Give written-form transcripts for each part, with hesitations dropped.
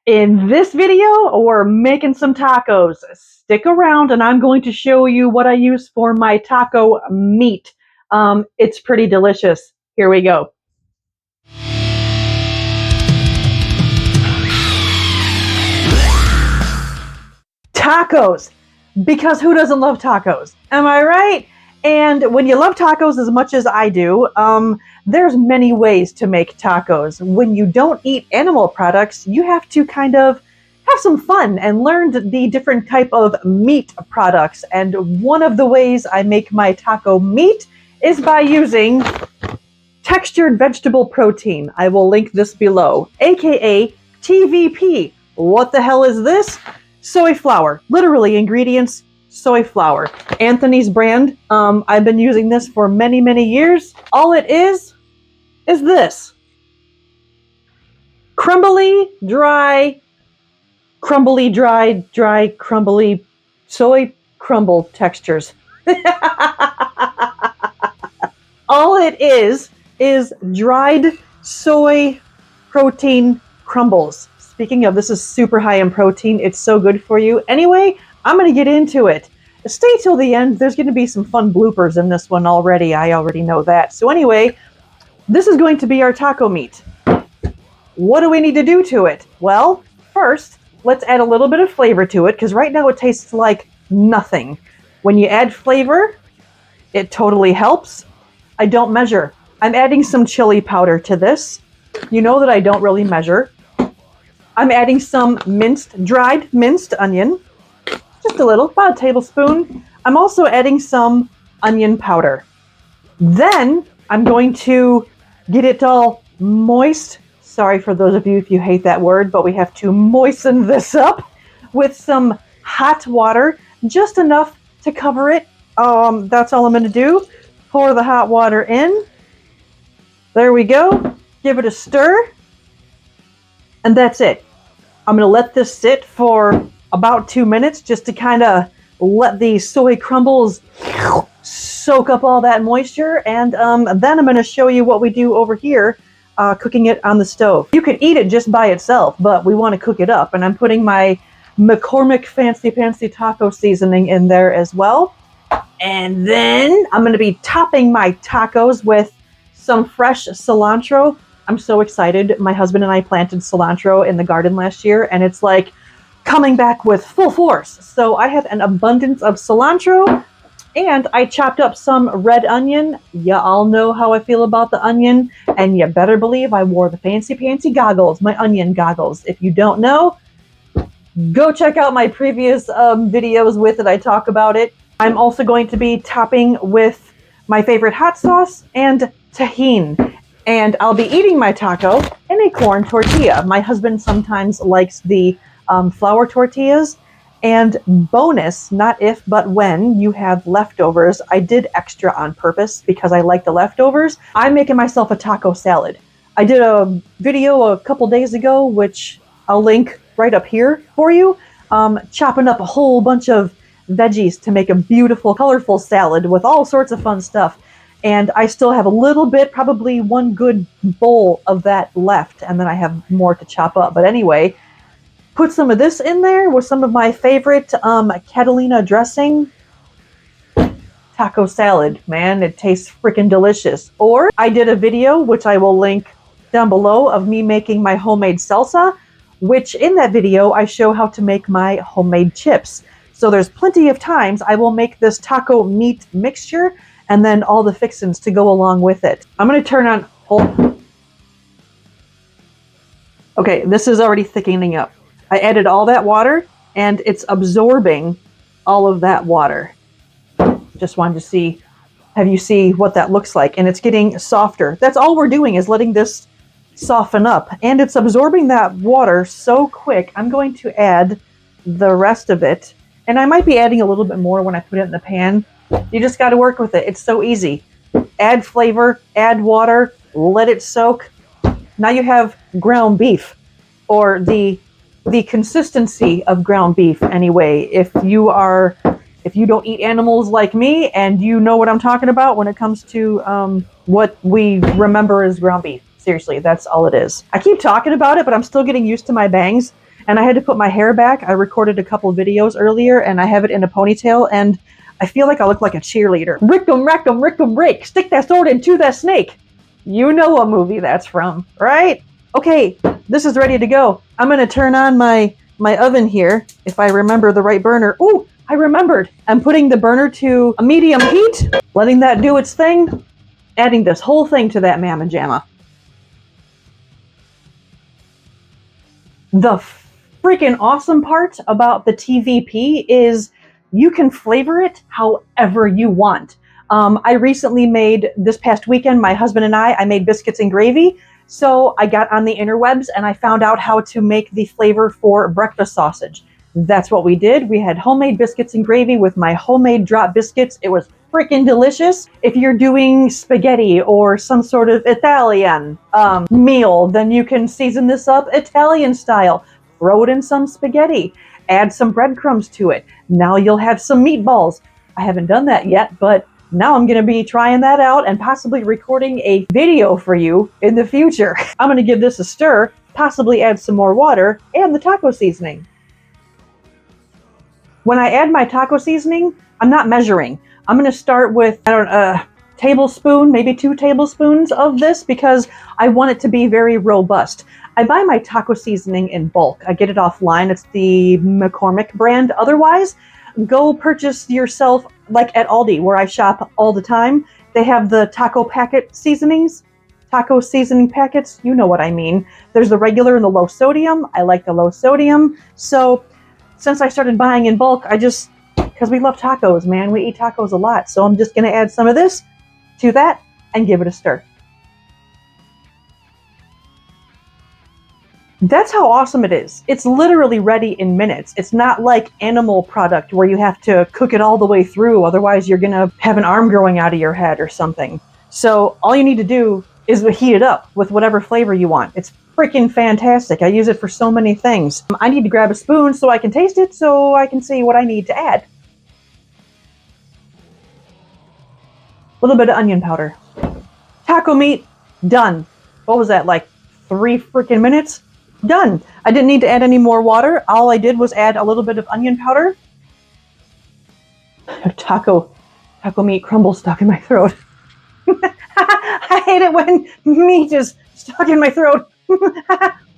In this video, we're making some tacos. Stick around and I'm going to show you what I use for my taco meat. It's pretty delicious. Here we go. Tacos, because who doesn't love tacos? Am I right? And when you love tacos as much as I do, there's many ways to make tacos. When you don't eat animal products, you have to kind of have some fun and learn the different type of meat products. And one of the ways I make my taco meat is by using textured vegetable protein. I will link this below, aka TVP. What the hell is this? Soy flour. Literally ingredients, soy flour. Anthony's brand. I've been using this for many, many years. All it is this. Crumbly, dry, crumbly soy crumble textures. All it is dried soy protein crumbles. Speaking of, this is super high in protein. It's so good for you. Anyway, I'm going to get into it. Stay till the end. There's going to be some fun bloopers in this one already. I already know that. So anyway, this is going to be our taco meat. What do we need to do to it? Well, first, let's add a little bit of flavor to it, because right now it tastes like nothing. When you add flavor, it totally helps. I don't measure. I'm adding some chili powder to this. You know that I don't really measure. I'm adding some dried minced onion, just a little, about a tablespoon. I'm also adding some onion powder. Then I'm going to get it all moist. Sorry for those of you if you hate that word, but we have to moisten this up with some hot water, just enough to cover it. That's all I'm going to do. Pour the hot water in. There we go. Give it a stir. And that's it. I'm going to let this sit for about 2 minutes just to kind of let the soy crumbles soak up all that moisture. And then I'm going to show you what we do over here, cooking it on the stove. You can eat it just by itself, but we want to cook it up. And I'm putting my McCormick Fancy Taco seasoning in there as well. And then I'm going to be topping my tacos with some fresh cilantro. I'm so excited. My husband and I planted cilantro in the garden last year, and it's like coming back with full force. So I have an abundance of cilantro, and I chopped up some red onion. You all know how I feel about the onion, and you better believe I wore the fancy goggles, my onion goggles. If you don't know, go check out my previous videos with it. I talk about it. I'm also going to be topping with my favorite hot sauce and tahini. And I'll be eating my taco in a corn tortilla. My husband sometimes likes the flour tortillas. And bonus, not if, but when you have leftovers, I did extra on purpose because I like the leftovers. I'm making myself a taco salad. I did a video a couple days ago, which I'll link right up here for you, chopping up a whole bunch of veggies to make a beautiful, colorful salad with all sorts of fun stuff. And I still have a little bit, probably one good bowl of that left, and then I have more to chop up. But anyway, put some of this in there with some of my favorite Catalina dressing. Taco salad, man, it tastes freaking delicious. Or I did a video, which I will link down below, of me making my homemade salsa, which in that video I show how to make my homemade chips. So there's plenty of times I will make this taco meat mixture and then all the fixins to go along with it. I'm going to turn on... Okay, this is already thickening up. I added all that water, and it's absorbing all of that water. Just wanted to have you see what that looks like. And it's getting softer. That's all we're doing, is letting this soften up. And it's absorbing that water so quick. I'm going to add the rest of it. And I might be adding a little bit more when I put it in the pan. You just got to work with it. It's so easy. Add flavor, add water, let it soak. Now you have ground beef, or the consistency of ground beef anyway. If you don't eat animals like me, and you know what I'm talking about when it comes to what we remember as ground beef. Seriously, that's all it is. I keep talking about it, but I'm still getting used to my bangs. and I had to put my hair back. I recorded a couple videos earlier, and I have it in a ponytail, and I feel like I look like a cheerleader. Rick'em, rack'em, rick'em, rake. Stick that sword into that snake. You know what movie that's from, right? Okay, this is ready to go. I'm going to turn on my oven here, if I remember the right burner. Ooh, I remembered. I'm putting the burner to a medium heat, letting that do its thing, adding this whole thing to that mamma jamma. The freaking awesome part about the TVP is you can flavor it however you want. I recently made, this past weekend, my husband and I made biscuits and gravy. So I got on the interwebs and I found out how to make the flavor for breakfast sausage. That's what we did. We had homemade biscuits and gravy with my homemade drop biscuits. It was freaking delicious. If you're doing spaghetti or some sort of Italian meal, then you can season this up Italian style. Throw it in some spaghetti. Add some breadcrumbs to it. Now you'll have some meatballs. I haven't done that yet, but now I'm going to be trying that out and possibly recording a video for you in the future. I'm going to give this a stir, possibly add some more water and the taco seasoning. When I add my taco seasoning, I'm not measuring. I'm going to start with, a tablespoon, maybe 2 tablespoons of this because I want it to be very robust. I buy my taco seasoning in bulk. I get it offline. It's the McCormick brand. Otherwise, go purchase yourself, like at Aldi, where I shop all the time. They have the taco packet seasonings, taco seasoning packets. You know what I mean. There's the regular and the low sodium. I like the low sodium. So since I started buying in bulk, because we love tacos, man. We eat tacos a lot. So I'm just going to add some of this to that and give it a stir. That's how awesome it is. It's literally ready in minutes. It's not like animal product where you have to cook it all the way through. Otherwise, you're going to have an arm growing out of your head or something. So all you need to do is heat it up with whatever flavor you want. It's freaking fantastic. I use it for so many things. I need to grab a spoon so I can taste it so I can see what I need to add. A little bit of onion powder. Taco meat, done. What was that, like 3 freaking minutes? Done. I didn't need to add any more water. All I did was add a little bit of onion powder. Taco meat crumbles stuck in my throat. I hate it when meat is stuck in my throat.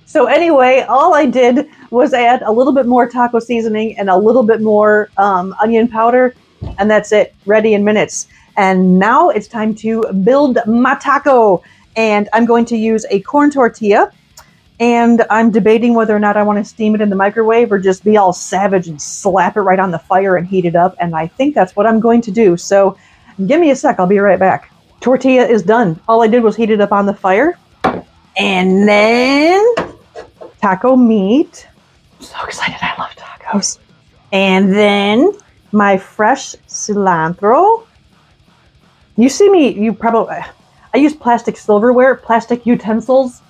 So anyway, all I did was add a little bit more taco seasoning and a little bit more onion powder, and that's it. Ready in minutes. And now it's time to build my taco. And I'm going to use a corn tortilla. And I'm debating whether or not I want to steam it in the microwave or just be all savage and slap it right on the fire and heat it up. And I think that's what I'm going to do. So give me a sec. I'll be right back. Tortilla is done. All I did was heat it up on the fire. And then taco meat. I'm so excited. I love tacos. And then my fresh cilantro. You see me, I use plastic silverware, plastic utensils,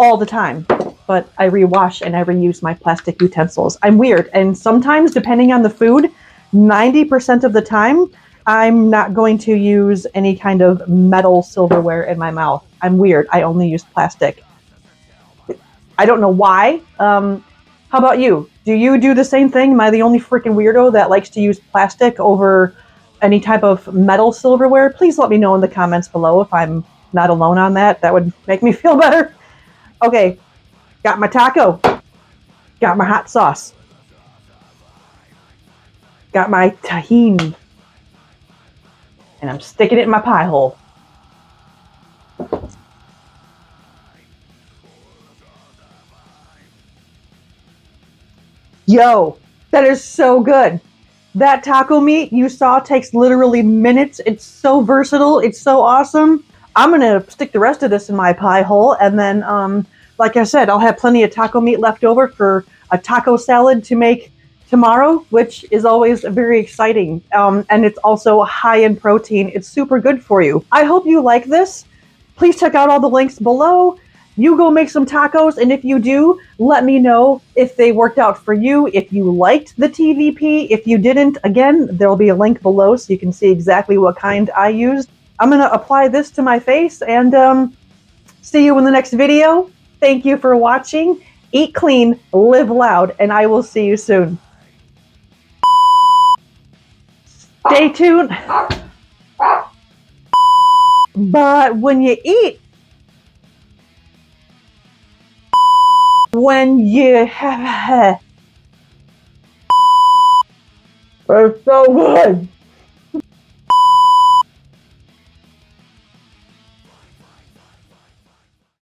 all the time, but I rewash and I reuse my plastic utensils. I'm weird, and sometimes, depending on the food, 90% of the time, I'm not going to use any kind of metal silverware in my mouth. I'm weird. I only use plastic. I don't know why. How about you? Do you do the same thing? Am I the only freaking weirdo that likes to use plastic over any type of metal silverware? Please let me know in the comments below if I'm not alone on that. That would make me feel better. Okay, got my taco, got my hot sauce, got my tahini, and I'm sticking it in my pie hole. Yo, that is so good. That taco meat you saw takes literally minutes. It's so versatile. It's so awesome. I'm going to stick the rest of this in my pie hole. And then, like I said, I'll have plenty of taco meat left over for a taco salad to make tomorrow, which is always very exciting. And it's also high in protein. It's super good for you. I hope you like this. Please check out all the links below. You go make some tacos, and if you do, let me know if they worked out for you, if you liked the TVP. If you didn't, again, there'll be a link below so you can see exactly what kind I used. I'm going to apply this to my face and see you in the next video. Thank you for watching, Eat clean, live loud, and I will see you soon. Stay tuned. But when you eat, when you have, it's so good.